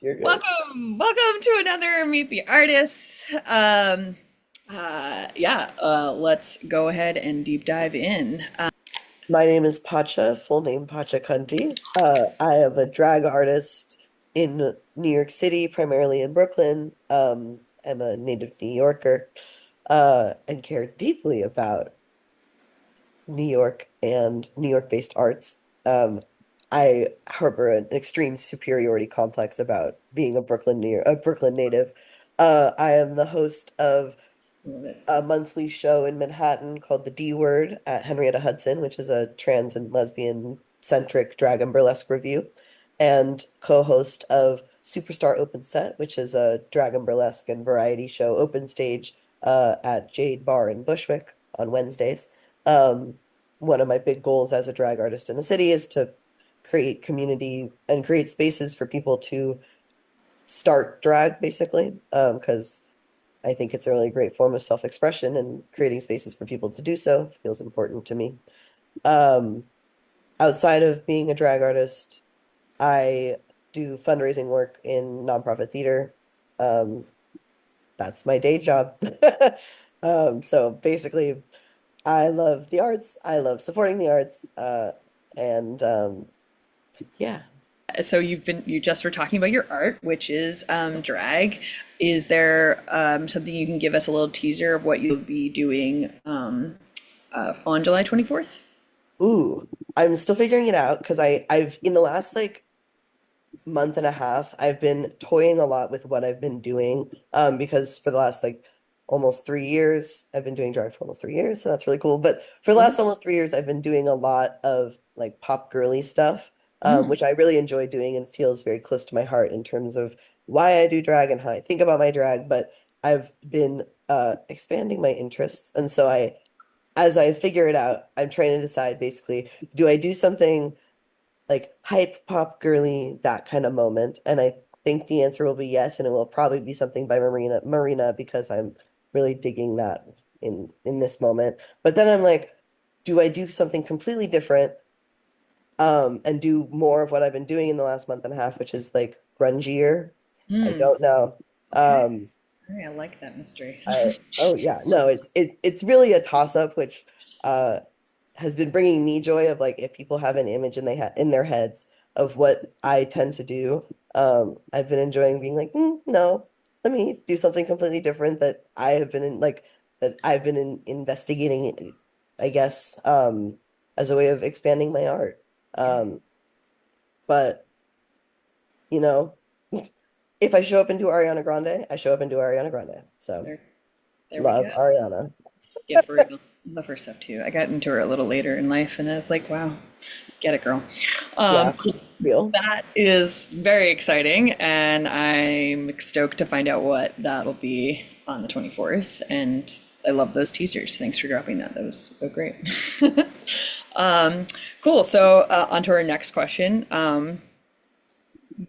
You're good. Welcome to another Meet the Artists. Let's go ahead and deep dive in. My name is Pacha, full name Pachacunti. I am a drag artist in New York City, primarily in Brooklyn. I'm a native New Yorker, and care deeply about New York and New York-based arts. I harbor an extreme superiority complex about being a Brooklyn native. I am the host of Love it. a monthly show in Manhattan called The D Word at Henrietta Hudson, which is a trans and lesbian-centric drag and burlesque review, and co-host of Superstar Open Set, which is a drag and burlesque and variety show open stage at Jade Bar in Bushwick on Wednesdays. Um, One of my big goals as a drag artist in the city is to create community and create spaces for people to start drag, basically, because I think it's a really great form of self-expression, and creating spaces for people to do so feels important to me. Um, Outside of being a drag artist, I do fundraising work in nonprofit theater. Um, that's my day job. So basically, I love the arts. I love supporting the arts. And Yeah. So you just were talking about your art, which is drag. Is there something you can give us a little teaser of what you'll be doing on July 24th? Ooh, I'm still figuring it out because I've in the last like month and a half, I've been toying a lot with what I've been doing. Because for the last like almost 3 years, I've been doing drag for almost 3 years, so that's really cool. But for the last almost 3 years, I've been doing a lot of like pop girly stuff, Mm. which I really enjoy doing and feels very close to my heart in terms of why I do drag and how I think about my drag. But I've been expanding my interests, and so as I figure it out, I'm trying to decide basically, do I do something like hype pop girly, that kind of moment? And I think the answer will be yes, and it will probably be something by Marina, because I'm really digging that in this moment. But then I'm like, do I do something completely different, and do more of what I've been doing in the last month and a half, which is like grungier? I Mm. don't know. Okay. Um, All right, I like that mystery. oh yeah, no, it's really a toss up, which uh has been bringing me joy of like if people have an image in they ha in their heads of what I tend to do. I've been enjoying being like, no, let me do something completely different that I have been in like that I've been investigating, I guess, as a way of expanding my art. Um, but you know, if I show up into Ariana Grande, I show up into Ariana Grande. So There, there we love go. Ariana. Yeah, for real. Love her stuff too. I got into her a little later in life, and I was like, wow, get it, girl. Yeah, Cool. real. That is very exciting, and I'm stoked to find out what that'll be on the 24th. And I love those teasers. Thanks for dropping that. That was so great. Um, cool. So, on to our next question.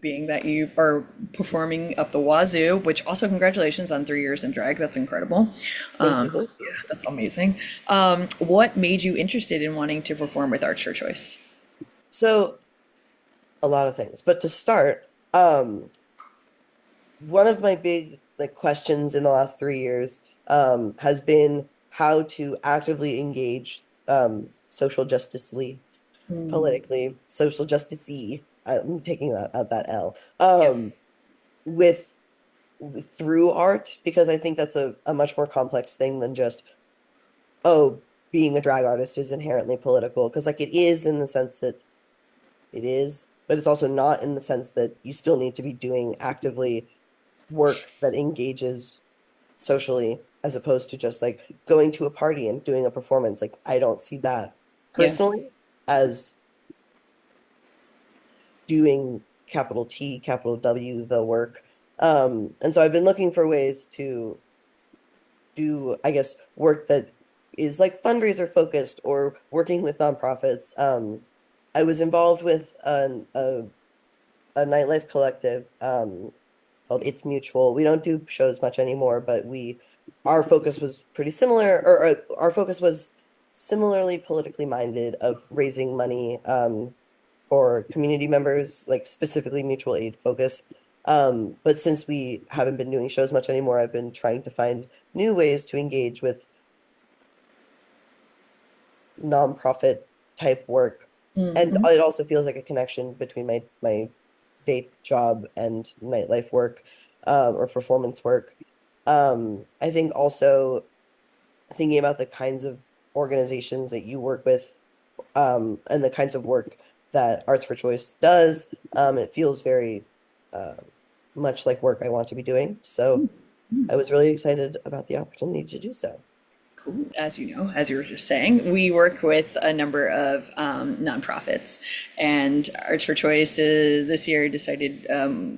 Being that you are performing up the wazoo, which also congratulations on 3 years in drag. That's incredible. Thank you. Thank Yeah, you. that's amazing. What made you interested in wanting to perform with Arts Your Choice? So a lot of things, but to start, one of my big like questions in the last 3 years has been how to actively engage social justicely, politically, social justicey. I'm taking that out that L, Yep. with through art, because I think that's a much more complex thing than just, oh, being a drag artist is inherently political, because like it is in the sense that it is, but it's also not in the sense that you still need to be doing actively work that engages socially, as opposed to just like going to a party and doing a performance. Like I don't see that Yeah. personally as doing capital T, capital W, the work. And so I've been looking for ways to do, I guess, work that is like fundraiser focused or working with nonprofits. I was involved with a nightlife collective called It's Mutual. We don't do shows much anymore, but we our focus was pretty similar, or our focus was similarly politically minded, of raising money for community members, like specifically mutual aid focused. But since we haven't been doing shows much anymore, I've been trying to find new ways to engage with nonprofit type work. And Mm-hmm. it also feels like a connection between my day job and nightlife work, or performance work. I think also thinking about the kinds of organizations that you work with, and the kinds of work that Arts for Choice does, it feels very uh, much like work I want to be doing. So I was really excited about the opportunity to do so. Cool. As you know, as you were just saying, we work with a number of nonprofits, and Arts for Choice this year decided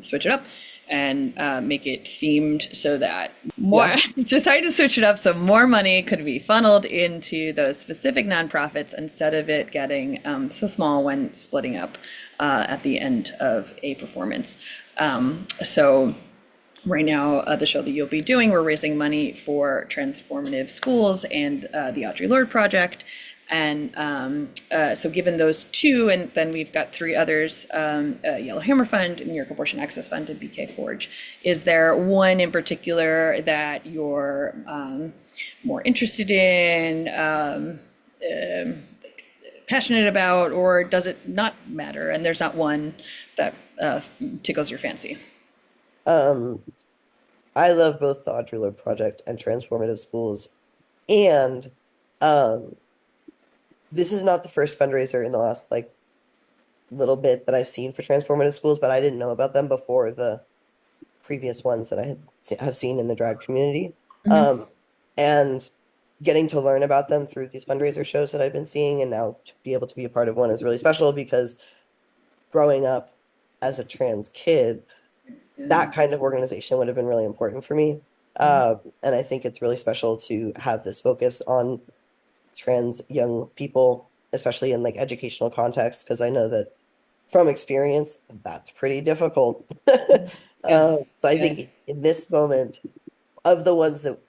switch it up and make it themed so that more Yeah. decided to switch it up so more money could be funneled into those specific nonprofits instead of it getting so small when splitting up at the end of a performance. So right now, the show that you'll be doing, we're raising money for transformative schools and the Audre Lorde Project. And so, given those two, and then we've got three others, Yellow Hammer Fund, New York Abortion Access Fund, and BK Forge. Is there one in particular that you're more interested in, passionate about, or does it not matter? And there's not one that tickles your fancy? Um, I love both the Audre Lorde Project and Transformative Schools. And um, this is not the first fundraiser in the last like little bit that I've seen for Transformative Schools, but I didn't know about them before the previous ones that have seen in the drag community. Um, and getting to learn about them through these fundraiser shows that I've been seeing, and now to be able to be a part of one is really special because growing up as a trans kid, that kind of organization would have been really important for me. And I think it's really special to have this focus on trans young people, especially in like educational context, because I know that from experience, that's pretty difficult. Yeah. So I Yeah. think in this moment, of the ones that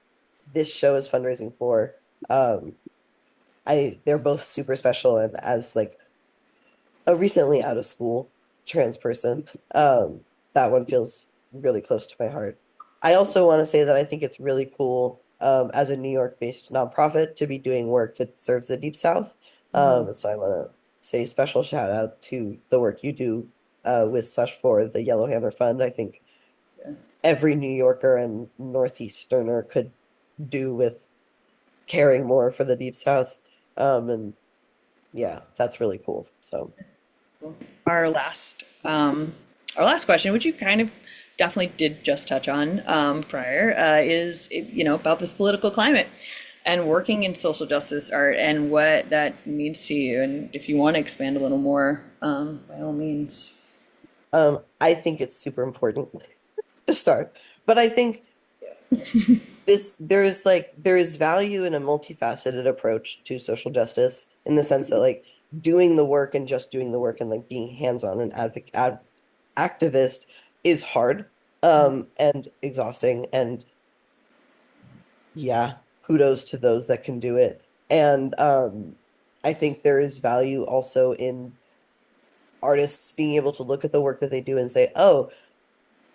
this show is fundraising for, um, they're both super special. And as like a recently out of school trans person, that one feels really close to my heart. I also want to say that I think it's really cool, as a New York-based nonprofit to be doing work that serves the Deep South. So I want to say special shout out to the work you do, with Sush for the Yellowhammer Fund. I think every New Yorker and Northeasterner could do with caring more for the Deep South. And yeah, that's really cool. So. Our our last question, which you kind of definitely did just touch on prior, is about this political climate and working in social justice art and what that means to you. And if you want to expand a little more, by all means. I think it's super important to start. But I think there is value in a multifaceted approach to social justice in the sense that like doing the work and just doing the work and like being hands-on and activist is hard, and exhausting, and yeah, kudos to those that can do it. And I think there is value also in artists being able to look at the work that they do and say, oh,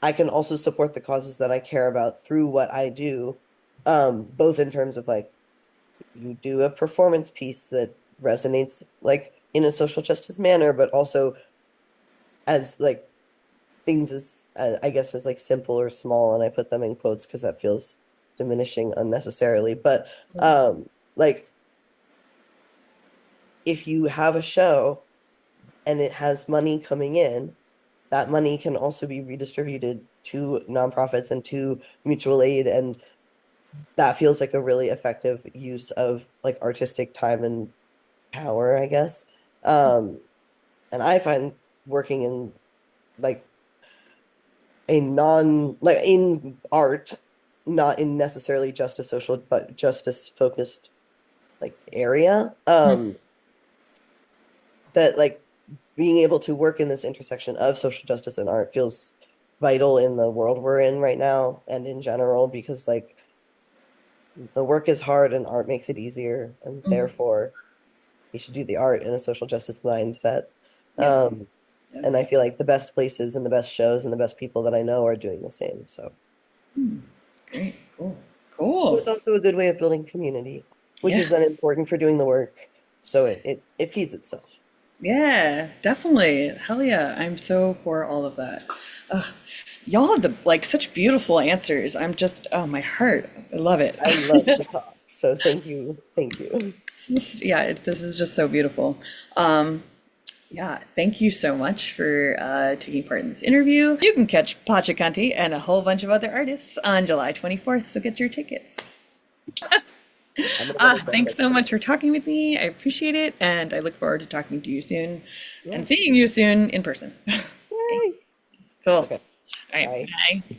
I can also support the causes that I care about through what I do, both in terms of like you do a performance piece that resonates like in a social justice manner, but also as like things as I guess as like simple or small, and I put them in quotes because that feels diminishing unnecessarily. But like if you have a show and it has money coming in, that money can also be redistributed to nonprofits and to mutual aid. And that feels like a really effective use of like artistic time and power, I guess. Um, and I find working in like a non like in art, not in necessarily just a social but justice focused like area, that like being able to work in this intersection of social justice and art feels vital in the world we're in right now and in general, because like the work is hard and art makes it easier, and therefore we should do the art in a social justice mindset. Yeah. Um, And I feel like the best places and the best shows and the best people that I know are doing the same. Great. Cool. So Cool. it's also a good way of building community, which Yeah. is then important for doing the work. So it feeds itself. Yeah, definitely. Hell yeah. I'm so for all of that. Ugh. Y'all have the like such beautiful answers. I'm just, oh, my heart. I love it. I love to talk. So thank you. Thank you. Yeah, this is just so beautiful. Um, yeah, thank you so much for taking part in this interview. You can catch Pachacunti and a whole bunch of other artists on July 24th, so get your tickets. I'm gonna get a Thanks breakfast so much tonight. for talking with me. I appreciate it, and I look forward to talking to you soon Yeah. and seeing you soon in person. Yay. Cool. All Okay. right, Bye. bye.